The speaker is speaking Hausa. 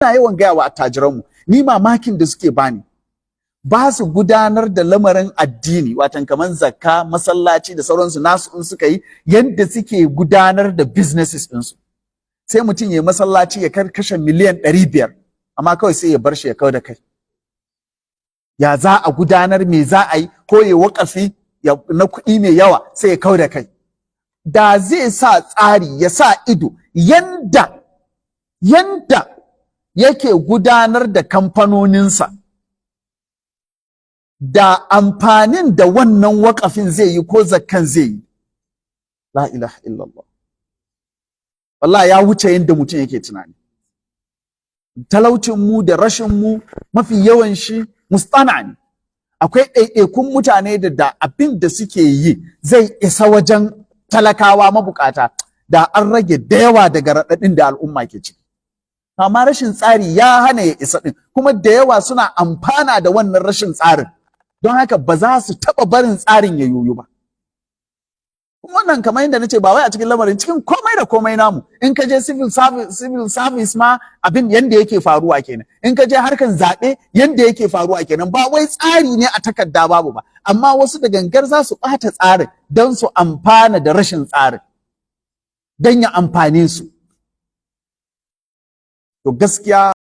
ina yawan gaya wa attajiranmu, ni mamakin da suke bani, ba su gudanar da lamarin addini, watan kamar zakka, masallaci da sauransu nasu in suka yi yadda suke gudanar da businesses ɗinsu. Sai mutum ya masallaci ya kashe miliyan 500, amma kawai sai ya bar shi ya kau da kai. Ya za a gudanar, me za a yi, ko ya waƙafi na kuɗi mai yawa sai ya kau da kai. Da zai sa tsari, ya sa ido yanda yake gudanar da kamfanoninsa, da amfanin da wannan waƙafin zai yi ko zakkan zai yi. La ilaha illallah. Wallahi ya wuce yadda mutum yake tunani. Talaucinmu da rashinmu mafi yawan shi mustana ne. Akwai ɗaiɗaikun mutane da abin da suke yi zai isa wajen talakawa mabukata, da an rage da yawa daga raɗaɗin da al'umma ke ciki. Amma rashin tsari ya hana ya isa ɗin, kuma da yawa suna amfana da wannan rashin tsarin, don haka ba za su taɓa barin tsarin ya yoyu ba. Wannan kamar yadda nace, ba wai a cikin lamarin, cikin komai da komai namu. In ka je civil service ma abin yanda yake faruwa kenan. In ka je harkan zaɓe yanda yake faruwa kenan. Ba wai tsari ne a takarda babu ba, amma wasu da gangar za su ɓata tsarin don su amfana da rashin tsarin, don ya amfane su. To gaskiya